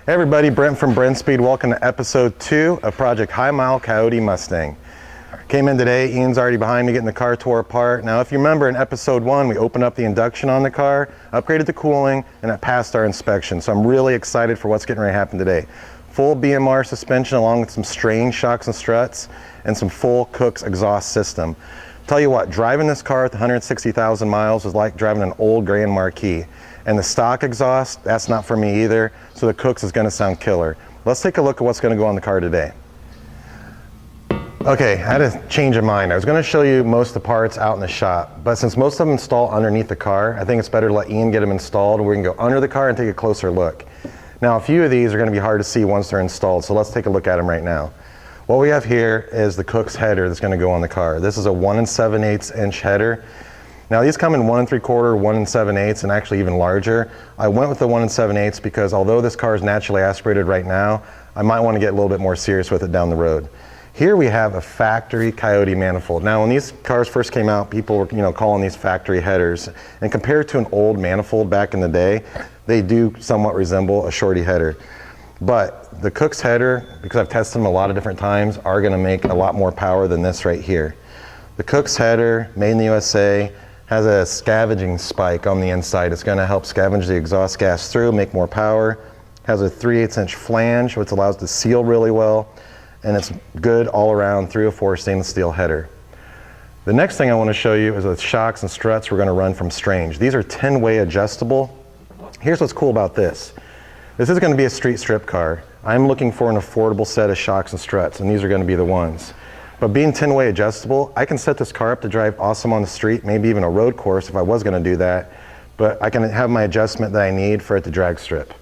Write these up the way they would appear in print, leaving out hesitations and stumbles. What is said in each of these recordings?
Hey everybody, Brent from Brenspeed. Welcome to episode 2 of Project High Mile Coyote Mustang. Came in today, Ian's already behind me getting the car tore apart. Now if you remember in episode 1, we opened up the induction on the car, upgraded the cooling, and it passed our inspection. So I'm really excited for what's getting ready to happen today. Full Bmr suspension along with some strange shocks and struts and some full Kooks exhaust system. Tell you what, driving this car with 160,000 miles was like driving an old Grand Marquis. And the stock exhaust, that's not for me either, so the Kooks is gonna sound killer. Let's take a look at what's gonna go on the car today. Okay, I had a change of mind. I was gonna show you most of the parts out in the shop, but since most of them install underneath the car, I think it's better to let Ian get them installed and we can go under the car and take a closer look. Now, a few of these are gonna be hard to see once they're installed, so let's take a look at them right now. What we have here is the Kooks header that's gonna go on the car. This is a 1 7/8 inch header. Now these come in 1 3/4, 1 7/8, and actually even larger. I went with the 1 7/8 because although this car is naturally aspirated right now, I might want to get a little bit more serious with it down the road. Here we have a factory Coyote manifold. Now when these cars first came out, people were calling these factory headers, and compared to an old manifold back in the day, they do somewhat resemble a shorty header. But the Kooks header, because I've tested them a lot of different times, are going to make a lot more power than this right here. The Kooks header, made in the USA, has a scavenging spike on the inside. It's going to help scavenge the exhaust gas through, make more power. Has a 3/8 inch flange, which allows it to seal really well, and it's good all around 304 stainless steel header. The next thing I want to show you is the shocks and struts we're going to run from Strange. These are 10-way adjustable. Here's what's cool about this. This is going to be a street strip car. I'm looking for an affordable set of shocks and struts, and these are going to be the ones. But being 10-way adjustable, I can set this car up to drive awesome on the street, maybe even a road course if I was going to do that, but I can have my adjustment that I need for it to drag strip.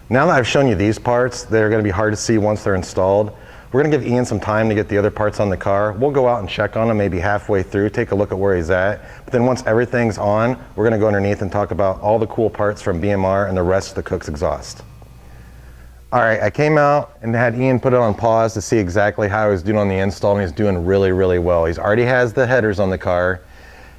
Now that I've shown you these parts, they're going to be hard to see once they're installed. We're going to give Ian some time to get the other parts on the car. We'll go out and check on them maybe halfway through, take a look at where he's at. But then once everything's on, we're going to go underneath and talk about all the cool parts from Bmr and the rest of the Kooks exhaust. All right, I came out and had Ian put it on pause to see exactly how he was doing on the install, and he's doing really, really well. He's already has the headers on the car.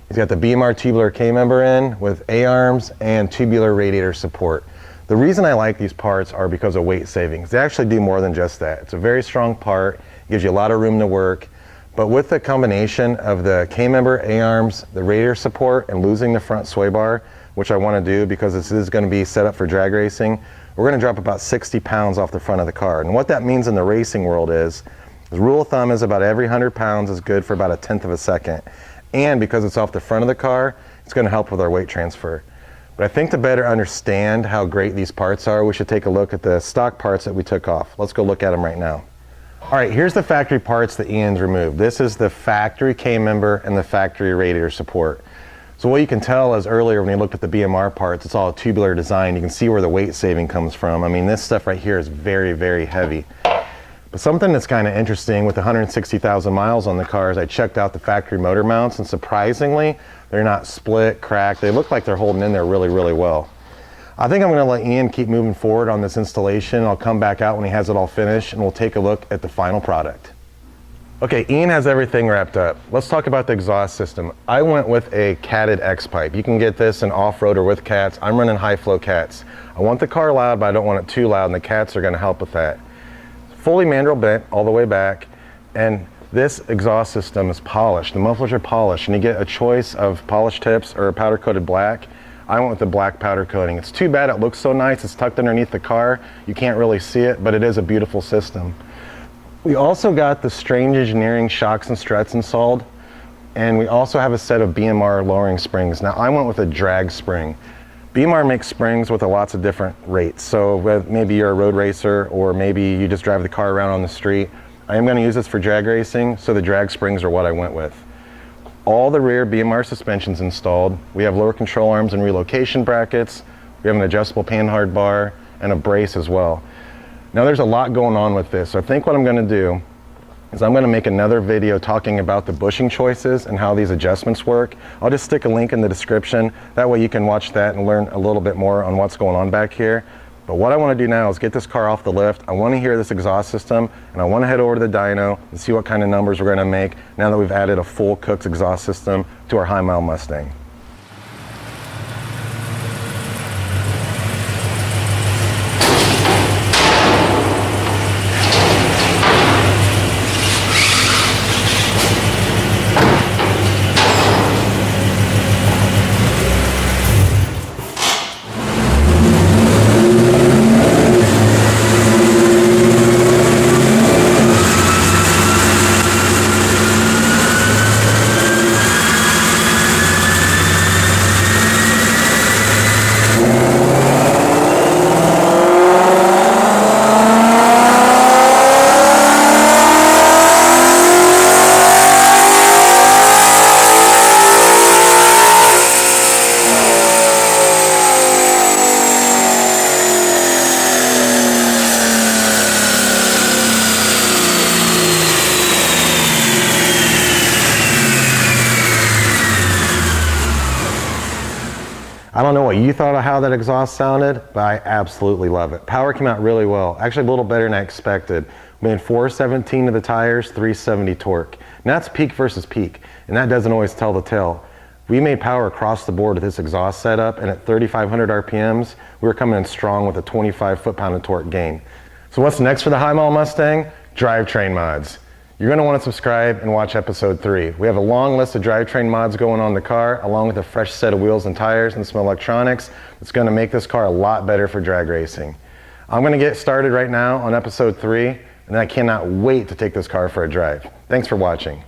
He's got the Bmr tubular K-member in with A-arms and tubular radiator support. The reason I like these parts are because of weight savings. They actually do more than just that. It's a very strong part, gives you a lot of room to work, but with the combination of the K-member, A-arms, the radiator support, and losing the front sway bar, which I want to do because this is going to be set up for drag racing, we're going to drop about 60 pounds off the front of the car. And what that means in the racing world is, the rule of thumb is about every 100 pounds is good for about 1/10 of a second. And because it's off the front of the car, it's going to help with our weight transfer. But I think to better understand how great these parts are, we should take a look at the stock parts that we took off. Let's go look at them right now. All right, here's the factory parts that Ian's removed. This is the factory K-member and the factory radiator support. So what you can tell is earlier when you looked at the Bmr parts, it's all tubular design. You can see where the weight saving comes from. I mean, this stuff right here is very, very heavy. But something that's kind of interesting with 160,000 miles on the car is I checked out the factory motor mounts, and surprisingly, they're not split, cracked. They look like they're holding in there really, really well. I think I'm going to let Ian keep moving forward on this installation. I'll come back out when he has it all finished, and we'll take a look at the final product. Okay, Ian has everything wrapped up. Let's talk about the exhaust system. I went with a catted X pipe. You can get this in off-road or with cats. I'm running high flow cats. I want the car loud, but I don't want it too loud, and the cats are going to help with that. Fully mandrel bent all the way back, and this exhaust system is polished. The mufflers are polished, and you get a choice of polished tips or powder coated black. I went with the black powder coating. It's too bad it looks so nice. It's tucked underneath the car. You can't really see it, but it is a beautiful system. We also got the Strange Engineering shocks and struts installed, and we also have a set of Bmr Lowering Springs. Now I went with a drag spring. Bmr makes springs with lots of different rates, so maybe you're a road racer or maybe you just drive the car around on the street. I am going to use this for drag racing, so the drag springs are what I went with. All the rear Bmr suspensions installed. We have lower control arms and relocation brackets. We have an adjustable panhard bar and a brace as well. Now there's a lot going on with this, so I think what I'm going to do is I'm going to make another video talking about the bushing choices and how these adjustments work. I'll just stick a link in the description. That way you can watch that and learn a little bit more on what's going on back here. But what I want to do now is get this car off the lift. I want to hear this exhaust system, and I want to head over to the dyno and see what kind of numbers we're going to make now that we've added a full Kooks exhaust system to our high mile Mustang. I don't know what you thought of how that exhaust sounded, but I absolutely love it. Power came out really well. Actually a little better than I expected. We made 417 to the tires, 370 torque. And that's peak versus peak, and that doesn't always tell the tale. We made power across the board with this exhaust setup, and at 3,500 RPMs, we were coming in strong with a 25 foot-pound of torque gain. So what's next for the High Mile Mustang? Drivetrain mods. You're going to want to subscribe and watch episode 3. We have a long list of drivetrain mods going on the car, along with a fresh set of wheels and tires and some electronics. It's going to make this car a lot better for drag racing. I'm going to get started right now on episode 3, and I cannot wait to take this car for a drive. Thanks for watching.